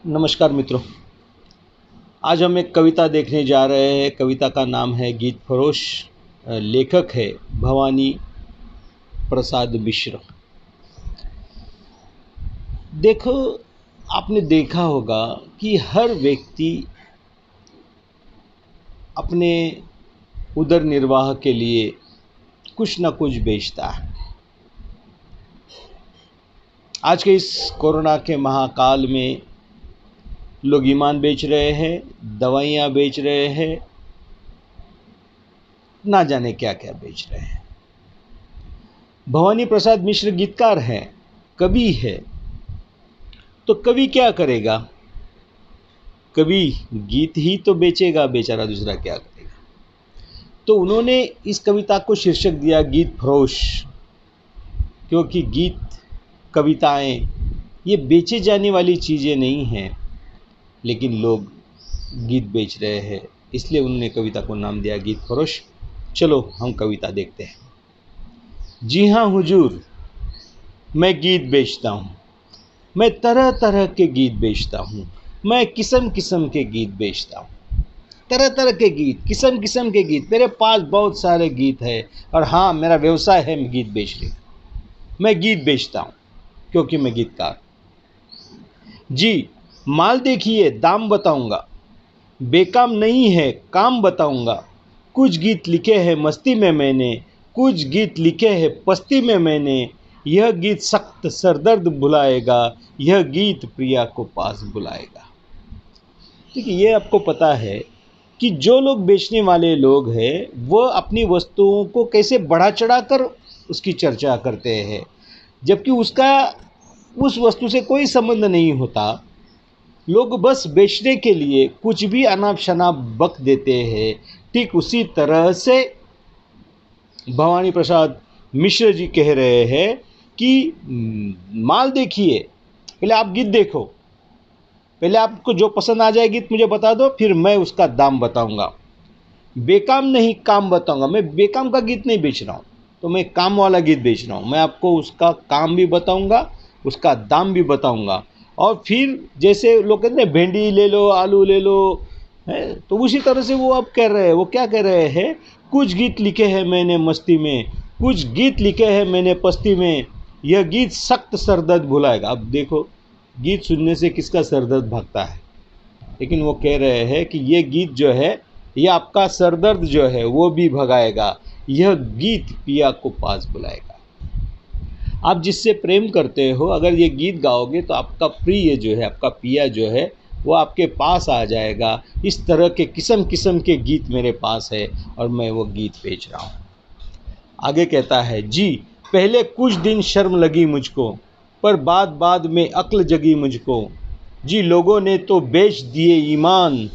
नमस्कार मित्रों। आज हम एक कविता देखने जा रहे हैं। कविता का नाम है गीत फरोश। लेखक है भवानी प्रसाद मिश्र। देखो, आपने देखा होगा कि हर व्यक्ति अपने उदर निर्वाह के लिए कुछ ना कुछ बेचता है। आज के इस कोरोना के महाकाल में लोग ईमान बेच रहे हैं, दवाइयाँ बेच रहे हैं, ना जाने क्या क्या बेच रहे हैं। भवानी प्रसाद मिश्र गीतकार हैं, कवि है, तो कवि क्या करेगा? कवि गीत ही तो बेचेगा, बेचारा दूसरा क्या करेगा। तो उन्होंने इस कविता को शीर्षक दिया गीत फरोश, क्योंकि गीत, कविताएं ये बेचे जाने वाली चीज़ें नहीं हैं, लेकिन लोग गीत बेच रहे हैं, इसलिए उन्होंने कविता को नाम दिया गीत फरोश। चलो हम कविता देखते हैं। जी हाँ हुजूर, मैं गीत बेचता हूँ, मैं तरह तरह के गीत बेचता हूँ, मैं किस्म किस्म के गीत बेचता हूँ। तरह तरह के गीत, किस्म किस्म के गीत, मेरे पास बहुत सारे गीत है। और हाँ, मेरा व्यवसाय है मैं गीत बेचने का। मैं गीत बेचता हूँ क्योंकि मैं गीतकार। जी, माल देखिए, दाम बताऊंगा, बेकाम नहीं है काम बताऊंगा। कुछ गीत लिखे हैं मस्ती में मैंने, कुछ गीत लिखे हैं पस्ती में मैंने। यह गीत सख्त सरदर्द भुलाएगा, यह गीत प्रिया को पास बुलाएगा। देखिए, ये आपको पता है कि जो लोग बेचने वाले लोग हैं वो अपनी वस्तुओं को कैसे बढ़ा चढ़ा कर उसकी चर्चा करते हैं, जबकि उसका उस वस्तु से कोई संबंध नहीं होता। लोग बस बेचने के लिए कुछ भी अनाप शनाप बक देते हैं। ठीक उसी तरह से भवानी प्रसाद मिश्र जी कह रहे हैं कि माल देखिए, पहले आप गीत देखो, पहले आपको जो पसंद आ जाए गीत मुझे बता दो, फिर मैं उसका दाम बताऊंगा। बेकाम नहीं काम बताऊंगा। मैं बेकाम का गीत नहीं बेच रहा हूँ, तो मैं काम वाला गीत बेच रहा हूँ। मैं आपको उसका काम भी बताऊंगा, उसका दाम भी बताऊंगा। और फिर जैसे लोग कहते हैं भिंडी ले लो, आलू ले लो, है, तो उसी तरह से वो अब कह रहे हैं, वो क्या कह रहे हैं, कुछ गीत लिखे हैं मैंने मस्ती में, कुछ गीत लिखे हैं मैंने पस्ती में। यह गीत सख्त सरदर्द भुलाएगा। अब देखो, गीत सुनने से किसका सरदर्द भागता है, लेकिन वो कह रहे हैं कि ये गीत जो है ये आपका सरदर्द जो है वो भी भगाएगा। यह गीत पिया को पास बुलाएगा। आप जिससे प्रेम करते हो, अगर ये गीत गाओगे तो आपका प्रिय जो है, आपका पिया जो है वो आपके पास आ जाएगा। इस तरह के किस्म किस्म के गीत मेरे पास है और मैं वो गीत बेच रहा हूँ। आगे कहता है, जी पहले कुछ दिन शर्म लगी मुझको, पर बाद बाद में अक्ल जगी मुझको। जी लोगों ने तो बेच दिए ईमान,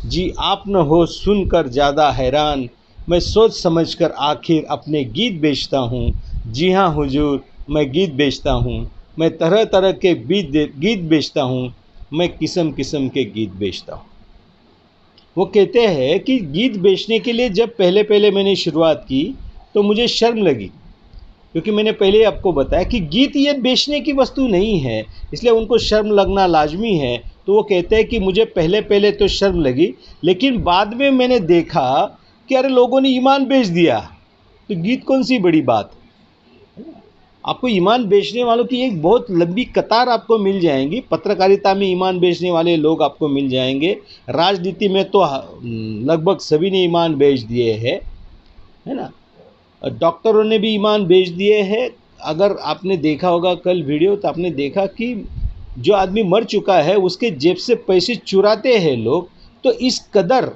जी आप न हो सुनकर ज़्यादा हैरान। मैं सोच समझकर आखिर अपने गीत बेचता हूँ। जी हाँ हुजूर, मैं गीत बेचता हूँ, मैं तरह तरह के गीत बेचता हूँ, मैं किस्म किस्म के गीत बेचता हूँ। वो कहते हैं कि गीत बेचने के लिए जब पहले पहले मैंने शुरुआत की तो मुझे शर्म लगी, क्योंकि मैंने पहले आपको बताया कि गीत ये बेचने की वस्तु नहीं है, इसलिए उनको शर्म लगना लाजमी है। तो वो कहते हैं कि मुझे पहले पहले तो शर्म लगी, लेकिन बाद में मैंने देखा कि अरे लोगों ने ईमान बेच दिया, तो गीत कौन सी बड़ी बात। आपको ईमान बेचने वालों की एक बहुत लंबी कतार आपको मिल जाएंगी। पत्रकारिता में ईमान बेचने वाले लोग आपको मिल जाएंगे। राजनीति में तो लगभग सभी ने ईमान बेच दिए हैं, है ना। डॉक्टरों ने भी ईमान बेच दिए हैं। अगर आपने देखा होगा कल वीडियो, तो आपने देखा कि जो आदमी मर चुका है उसके जेब से पैसे चुराते हैं लोग। तो इस कदर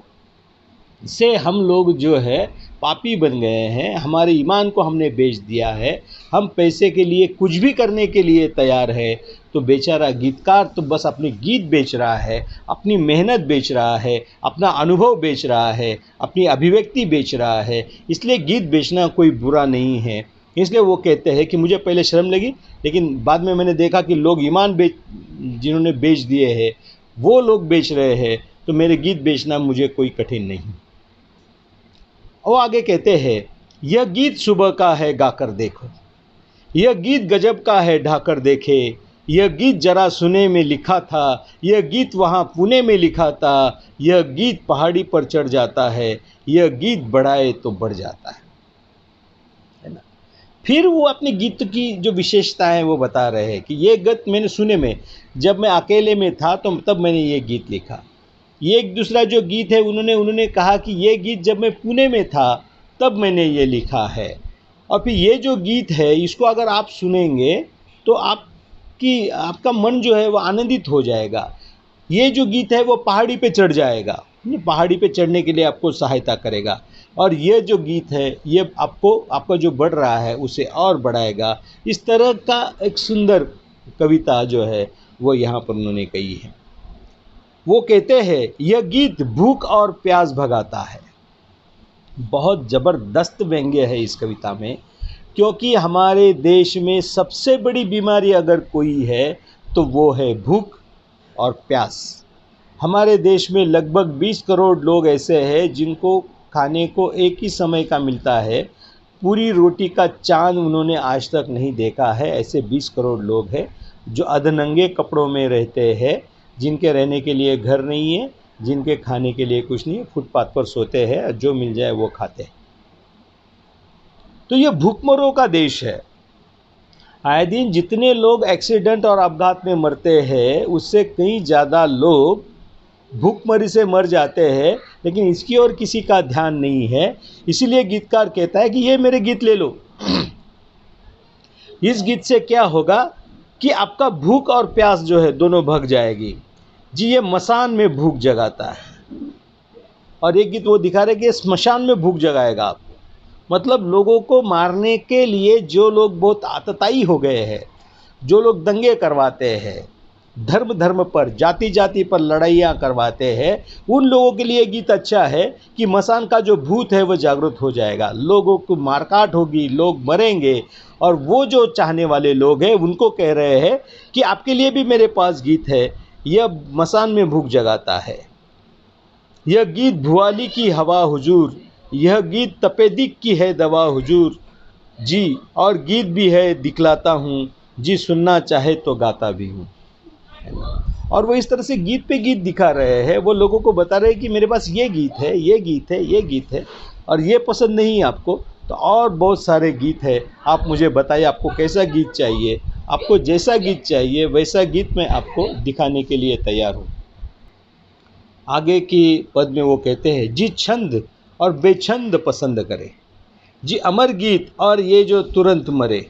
से हम लोग जो है पापी बन गए हैं, हमारे ईमान को हमने बेच दिया है। हम पैसे के लिए कुछ भी करने के लिए तैयार है। तो बेचारा गीतकार तो बस अपने गीत बेच रहा है, अपनी मेहनत बेच रहा है, अपना अनुभव बेच रहा है, अपनी अभिव्यक्ति बेच रहा है। इसलिए गीत बेचना कोई बुरा नहीं है। इसलिए वो कहते हैं कि मुझे पहले शर्म लगी, लेकिन बाद में मैंने देखा कि लोग ईमान जिन्होंने बेच दिए हैं वो लोग बेच रहे हैं, तो मेरे गीत बेचना मुझे कोई कठिन नहीं। और आगे कहते हैं, यह गीत सुबह का है गाकर देखो, यह गीत गजब का है ढाकर देखे, यह गीत जरा सुने में लिखा था, यह गीत वहाँ पुणे में लिखा था, यह गीत पहाड़ी पर चढ़ जाता है, यह गीत बढ़ाए तो बढ़ जाता है ना। फिर वो अपने गीत की जो विशेषताएं हैं वो बता रहे हैं कि ये गीत मैंने सुने में, जब मैं अकेले में था तो तब मैंने ये गीत लिखा। ये एक दूसरा जो गीत है उन्होंने कहा कि ये गीत जब मैं पुणे में था तब मैंने ये लिखा है। और फिर ये जो गीत है इसको अगर आप सुनेंगे तो आपका मन जो है वो आनंदित हो जाएगा। ये जो गीत है वो पहाड़ी पे चढ़ जाएगा, पहाड़ी पे चढ़ने के लिए आपको सहायता करेगा। और ये जो गीत है ये आपका जो बढ़ रहा है उसे और बढ़ाएगा। इस तरह का एक सुंदर कविता जो है वो यहाँ पर उन्होंने कही है। वो कहते हैं यह गीत भूख और प्यास भगाता है। बहुत ज़बरदस्त व्यंग्य है इस कविता में, क्योंकि हमारे देश में सबसे बड़ी बीमारी अगर कोई है तो वो है भूख और प्यास। हमारे देश में लगभग 20 करोड़ लोग ऐसे हैं जिनको खाने को एक ही समय का मिलता है। पूरी रोटी का चांद उन्होंने आज तक नहीं देखा है। ऐसे 20 करोड़ लोग हैं जो अधनंगे कपड़ों में रहते हैं, जिनके रहने के लिए घर नहीं है, जिनके खाने के लिए कुछ नहीं है, फुटपाथ पर सोते हैं, जो मिल जाए वो खाते हैं। तो ये भूखमरों का देश है। आए दिन जितने लोग एक्सीडेंट और अपघात में मरते हैं उससे कहीं ज़्यादा लोग भूखमरी से मर जाते हैं, लेकिन इसकी ओर किसी का ध्यान नहीं है। इसीलिए गीतकार कहता है कि ये मेरे गीत ले लो। इस गीत से क्या होगा कि आपका भूख और प्यास जो है दोनों भग जाएगी। जी ये मसान में भूख जगाता है, और एक गीत वो दिखा रहे कि ये स्मशान में भूख जगाएगा आपको। मतलब लोगों को मारने के लिए जो लोग बहुत आतताई हो गए हैं, जो लोग दंगे करवाते हैं, धर्म पर, जाति पर लड़ाइयाँ करवाते हैं, उन लोगों के लिए गीत अच्छा है कि मसान का जो भूत है वो जागृत हो जाएगा। लोगों को मारकाट होगी, लोग मरेंगे, और वो जो चाहने वाले लोग हैं उनको कह रहे हैं कि आपके लिए भी मेरे पास गीत है। यह मसान में भूख जगाता है। यह गीत भुआली की हवा हुजूर, यह गीत तपेदिक की है दवा हुजूर जी, और गीत भी है दिखलाता हूँ जी, सुनना चाहे तो गाता भी हूँ। और वो इस तरह से गीत पे गीत दिखा रहे हैं। वो लोगों को बता रहे हैं कि मेरे पास ये गीत है, ये गीत है, ये गीत है, और ये पसंद नहीं है आपको तो और बहुत सारे गीत है, आप मुझे बताइए आपको कैसा गीत चाहिए। आपको जैसा गीत चाहिए वैसा गीत मैं आपको दिखाने के लिए तैयार हूँ। आगे की पद में वो कहते हैं जी छंद और बेछंद पसंद करे, जी अमर गीत और ये जो तुरंत मरे,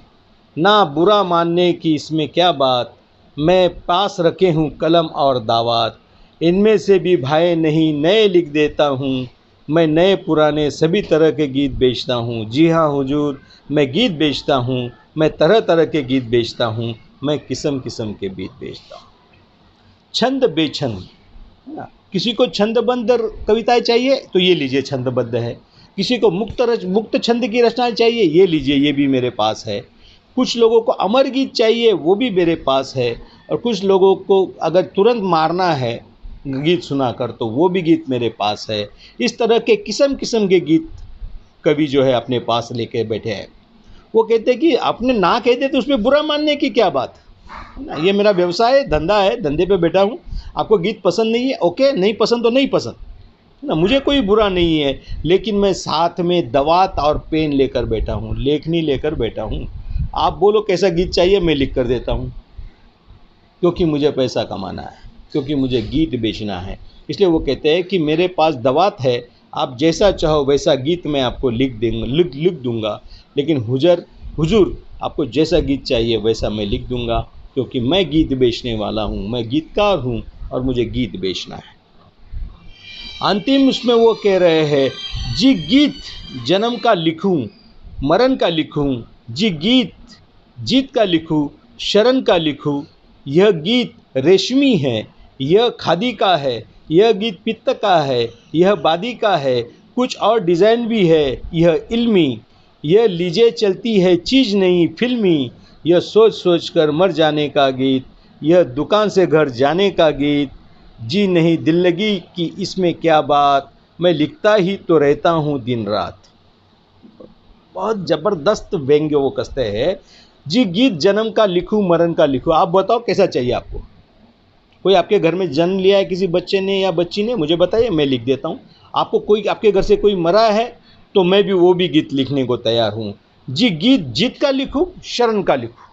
ना बुरा मानने की इसमें क्या बात, मैं पास रखे हूँ कलम और दावात, इनमें से भी भाई नहीं नए लिख देता हूँ, मैं नए पुराने सभी तरह के गीत बेचता हूँ। जी हाँ हुजूर, मैं गीत बेचता हूँ, मैं तरह तरह के गीत बेचता हूँ, मैं किस्म किस्म के गीत बेचता हूँ। छंद बेछंद, किसी को छंदबद्ध कविताएं चाहिए तो ये लीजिए छंदबद्ध है, किसी को मुक्त छंद की रचनाएं चाहिए ये लीजिए, ये भी मेरे पास है। कुछ लोगों को अमर गीत चाहिए वो भी मेरे पास है, और कुछ लोगों को अगर तुरंत मारना है गीत सुनाकर तो वो भी गीत मेरे पास है। इस तरह के किस्म किस्म के गीत कवि जो है अपने पास लेके बैठे हैं। वो कहते हैं कि आपने ना कह दे तो उसमें बुरा मानने की क्या बात, ये मेरा व्यवसाय है, धंधा है, धंधे पे बैठा हूँ। आपको गीत पसंद नहीं है, ओके, नहीं पसंद तो नहीं पसंद ना, मुझे कोई बुरा नहीं है, लेकिन मैं साथ में दवात और पेन लेकर बैठा हूँ, लेखनी लेकर बैठा हूँ। आप बोलो कैसा गीत चाहिए मैं लिख कर देता हूँ, क्योंकि मुझे पैसा कमाना है, क्योंकि मुझे गीत बेचना है। इसलिए वो कहते हैं कि मेरे पास दवात है, आप जैसा चाहो वैसा गीत मैं आपको लिख दूँगा, लेकिन हुजूर आपको जैसा गीत चाहिए वैसा मैं लिख दूँगा, क्योंकि मैं गीत बेचने वाला हूँ, मैं गीतकार हूँ और मुझे गीत बेचना है। अंतिम उसमें वो कह रहे हैं जी गीत जन्म का लिखूं, मरण का लिखूं, जी गीत जीत का लिखूं, शरण का लिखूं, यह गीत रेशमी है, यह खादी का है, यह गीत पित्त का है, यह बादी का है, कुछ और डिज़ाइन भी है, यह इल्मी, यह लीजे चलती है चीज़ नहीं फिल्मी, यह सोच सोच कर मर जाने का गीत, यह दुकान से घर जाने का गीत, जी नहीं दिल लगी कि इसमें क्या बात, मैं लिखता ही तो रहता हूँ दिन रात। बहुत ज़बरदस्त व्यंग्य वो कसते हैं। जी गीत जन्म का लिखूं मरण का लिखूं, आप बताओ कैसा चाहिए आपको। कोई आपके घर में जन्म लिया है किसी बच्चे ने या बच्ची ने, मुझे बताइए, मैं लिख देता हूँ। आपको कोई आपके घर से कोई मरा है तो मैं भी वो भी गीत लिखने को तैयार हूँ। जी गीत जीत का लिखूं शरण का लिखूं।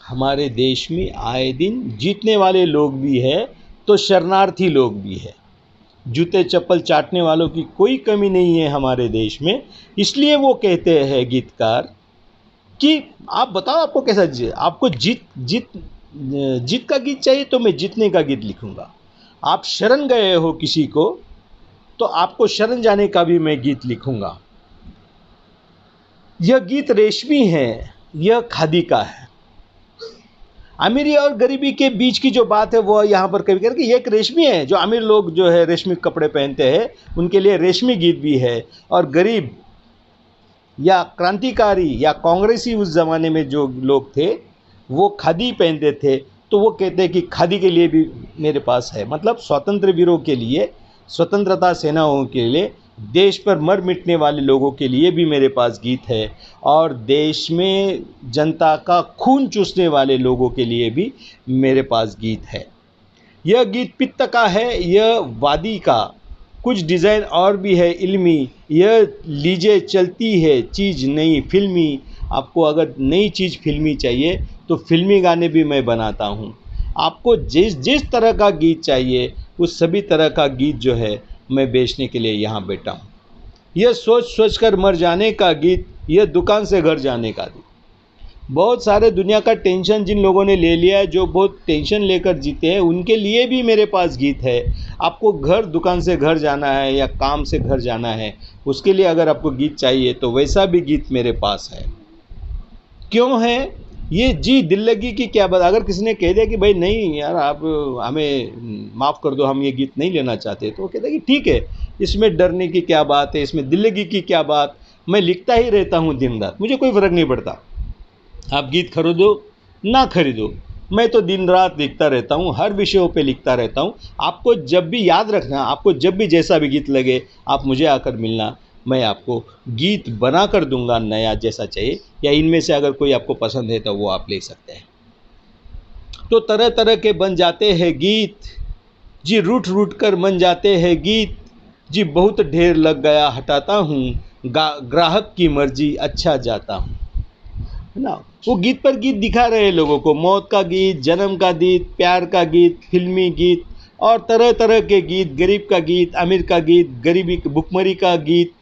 हमारे देश में आए दिन जीतने वाले लोग भी है तो शरणार्थी लोग भी है। जूते चप्पल चाटने वालों की कोई कमी नहीं है हमारे देश में। इसलिए वो कहते हैं गीतकार कि आप बताओ आपको कैसा आपको जीत का गीत चाहिए तो मैं जीतने का गीत लिखूंगा। आप शरण गए हो किसी को तो आपको शरण जाने का भी मैं गीत लिखूंगा। यह गीत रेशमी है, यह खादी का है। अमीरी और गरीबी के बीच की जो बात है वो यहाँ पर कभी करके, ये एक रेशमी है। जो अमीर लोग जो है रेशमी कपड़े पहनते हैं उनके लिए रेशमी गीत भी है, और गरीब या क्रांतिकारी या कांग्रेसी उस ज़माने में जो लोग थे वो खादी पहनते थे, तो वो कहते हैं कि खादी के लिए भी मेरे पास है। मतलब स्वतंत्र वीरों के लिए, स्वतंत्रता सेनाओं के लिए, देश पर मर मिटने वाले लोगों के लिए भी मेरे पास गीत है, और देश में जनता का खून चूसने वाले लोगों के लिए भी मेरे पास गीत है। यह गीत पित्त का है, यह वादी का, कुछ डिज़ाइन और भी है इल्मी। यह लीजिए चलती है चीज़ नई फिल्मी। आपको अगर नई चीज़ फिल्मी चाहिए तो फिल्मी गाने भी मैं बनाता हूँ। आपको जिस जिस तरह का गीत चाहिए उस सभी तरह का गीत जो है मैं बेचने के लिए यहाँ बैठा हूँ। यह सोच सोच कर मर जाने का गीत, यह दुकान से घर जाने का गीत। बहुत सारे दुनिया का टेंशन जिन लोगों ने ले लिया है, जो बहुत टेंशन लेकर जीते हैं, उनके लिए भी मेरे पास गीत है। आपको घर दुकान से घर जाना है या काम से घर जाना है, उसके लिए अगर आपको गीत चाहिए तो वैसा भी गीत मेरे पास है। क्यों है ये जी दिल लगी की क्या बात। अगर किसी ने कह दिया कि भाई नहीं यार आप हमें माफ़ कर दो, हम ये गीत नहीं लेना चाहते, तो वो कहते हैं कि ठीक है, इसमें डरने की क्या बात है, इसमें दिल लगी की क्या बात, मैं लिखता ही रहता हूँ दिन रात, मुझे कोई फ़र्क नहीं पड़ता। आप गीत खरीदो ना खरीदो, मैं तो दिन रात लिखता रहता हूँ, हर विषयों पे लिखता रहता हूँ। आपको जब भी याद रखना, आपको जब भी जैसा भी गीत लगे आप मुझे आकर मिलना, मैं आपको गीत बना कर दूंगा नया जैसा चाहिए, या इनमें से अगर कोई आपको पसंद है तो वो आप ले सकते हैं। तो तरह तरह के बन जाते हैं गीत, जी रूठ रूठ कर मन जाते हैं गीत, जी बहुत ढेर लग गया हटाता हूँ, ग्राहक की मर्जी अच्छा जाता हूँ, है ना। वो गीत पर गीत दिखा रहे हैं लोगों को, मौत का गीत, जन्म का गीत, प्यार का गीत, फिल्मी गीत, और तरह तरह के गीत, गरीब का गीत, अमीर का गीत, गरीबी भुखमरी का गीत,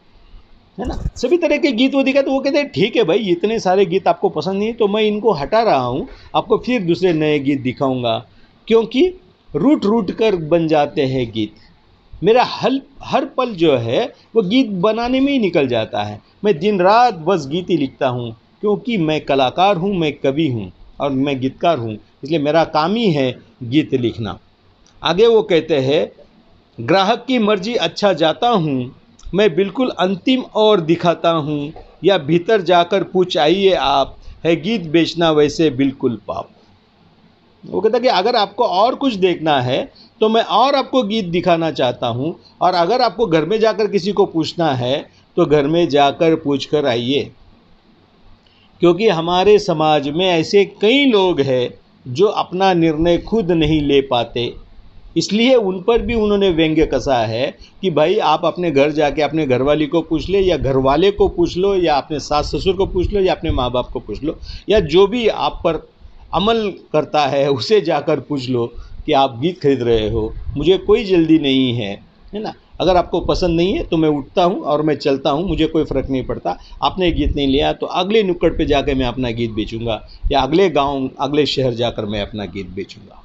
है ना। सभी तरह के गीत वो दिखा, तो वो कहते हैं ठीक है भाई, इतने सारे गीत आपको पसंद नहीं तो मैं इनको हटा रहा हूँ, आपको फिर दूसरे नए गीत दिखाऊंगा, क्योंकि रूठ रूठ कर बन जाते हैं गीत। मेरा हर पल जो है वो गीत बनाने में ही निकल जाता है। मैं दिन रात बस गीत ही लिखता हूँ, क्योंकि मैं कलाकार हूँ, मैं कवि हूँ और मैं गीतकार हूँ, इसलिए मेरा काम ही है गीत लिखना। आगे वो कहते हैं, ग्राहक की मर्जी अच्छा जाता हूँ, मैं बिल्कुल अंतिम और दिखाता हूँ, या भीतर जाकर पूछ आइए आप, है गीत बेचना वैसे बिल्कुल पाप। वो कहता है कि अगर आपको और कुछ देखना है तो मैं और आपको गीत दिखाना चाहता हूँ, और अगर आपको घर में जाकर किसी को पूछना है तो घर में जाकर पूछ कर आइए, क्योंकि हमारे समाज में ऐसे कई लोग हैं जो अपना निर्णय खुद नहीं ले पाते, इसलिए उन पर भी उन्होंने व्यंग्य कसा है कि भाई आप अपने घर जाके अपने घरवाली को पूछ ले, या घरवाले को पूछ लो, या अपने सास ससुर को पूछ लो, या अपने माँ बाप को पूछ लो, या जो भी आप पर अमल करता है उसे जाकर पूछ लो कि आप गीत खरीद रहे हो, मुझे कोई जल्दी नहीं है ना। अगर आपको पसंद नहीं है तो मैं उठता हूँ और मैं चलता हूँ, मुझे कोई फ़र्क नहीं पड़ता। आपने गीत नहीं लिया तो अगले नुक्कड़ पे जाकर मैं अपना गीत बेचूंगा, या अगले गांव अगले शहर जाकर मैं अपना गीत बेचूंगा।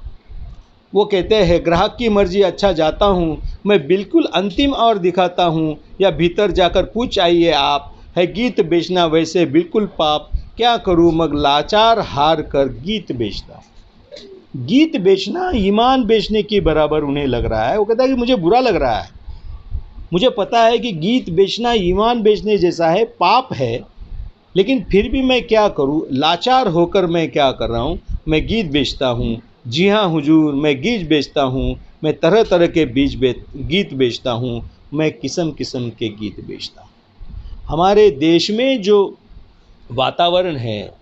वो कहते हैं, ग्राहक की मर्जी अच्छा जाता हूँ, मैं बिल्कुल अंतिम और दिखाता हूँ, या भीतर जाकर पूछ आइए आप, है गीत बेचना वैसे बिल्कुल पाप, क्या करूँ मग लाचार हार कर गीत बेचता। गीत बेचना ईमान बेचने के बराबर उन्हें लग रहा है। वो कहता है कि मुझे बुरा लग रहा है, मुझे पता है कि गीत बेचना ईमान बेचने जैसा है, पाप है, लेकिन फिर भी मैं क्या करूं, लाचार होकर मैं क्या कर रहा हूं, मैं गीत बेचता हूं। जी हाँ हुजूर, मैं गीत बेचता हूं, मैं तरह तरह के गीत बेचता हूं, मैं किस्म किस्म के गीत बेचता हूं। हमारे देश में जो वातावरण है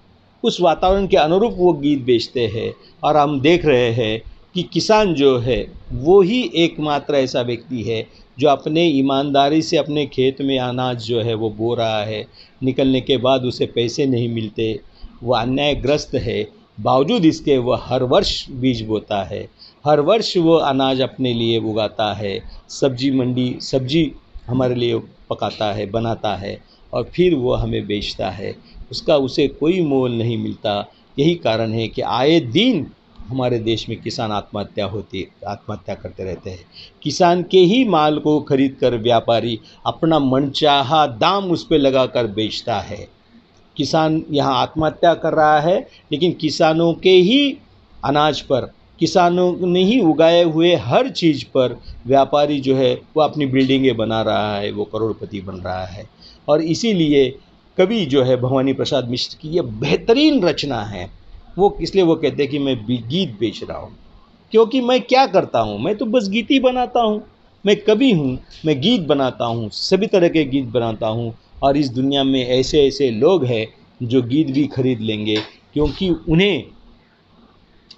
उस वातावरण के अनुरूप वो गीत बेचते हैं। और हम देख रहे हैं कि किसान जो है वो ही एकमात्र ऐसा व्यक्ति है जो अपने ईमानदारी से अपने खेत में अनाज जो है वो बो रहा है, निकलने के बाद उसे पैसे नहीं मिलते, वो अन्यायग्रस्त है, बावजूद इसके वह हर वर्ष बीज बोता है, हर वर्ष वो अनाज अपने लिए उगाता है, सब्जी हमारे लिए पकाता है, बनाता है और फिर वो हमें बेचता है, उसका उसे कोई मोल नहीं मिलता। यही कारण है कि आए दिन हमारे देश में किसान आत्महत्या करते रहते हैं। किसान के ही माल को खरीद कर व्यापारी अपना मनचाहा दाम उस पर लगा कर बेचता है। किसान यहाँ आत्महत्या कर रहा है, लेकिन किसानों के ही अनाज पर, किसानों ने ही उगाए हुए हर चीज़ पर व्यापारी जो है वो अपनी बिल्डिंगें बना रहा है, वो करोड़पति बन रहा है। और इसीलिए कवि जो है भवानी प्रसाद मिश्र की ये बेहतरीन रचना है। वो इसलिए वो कहते हैं कि मैं गीत बेच रहा हूँ, क्योंकि मैं क्या करता हूँ, मैं तो बस गीत ही बनाता हूँ। मैं कवि हूँ, मैं गीत बनाता हूँ, सभी तरह के गीत बनाता हूँ। और इस दुनिया में ऐसे ऐसे लोग हैं जो गीत भी खरीद लेंगे, क्योंकि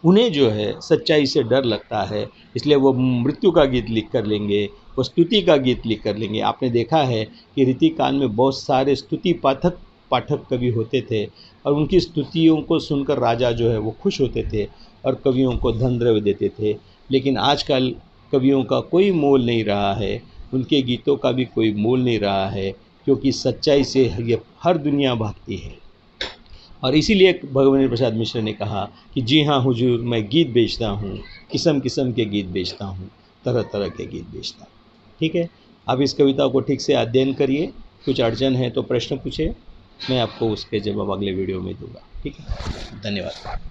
उन्हें जो है सच्चाई से डर लगता है, इसलिए वो मृत्यु का गीत लिख कर लेंगे, वो स्तुति का गीत लिख कर लेंगे। आपने देखा है कि रीतिकाल में बहुत सारे स्तुति पाठक कवि होते थे और उनकी स्तुतियों को सुनकर राजा जो है वो खुश होते थे और कवियों को धन द्रव्य देते थे। लेकिन आजकल कवियों का कोई मोल नहीं रहा है, उनके गीतों का भी कोई मोल नहीं रहा है, क्योंकि सच्चाई से ये हर दुनिया भागती है। और इसीलिए भवानी प्रसाद मिश्र ने कहा कि जी हाँ हुजूर, मैं गीत बेचता हूँ, किस्म किस्म के गीत बेचता हूँ, तरह तरह के गीत बेचता हूँ। ठीक है, आप इस कविता को ठीक से अध्ययन करिए, कुछ अड़चन है तो प्रश्न पूछे, मैं आपको उसके जवाब अगले वीडियो में दूंगा। ठीक है, धन्यवाद।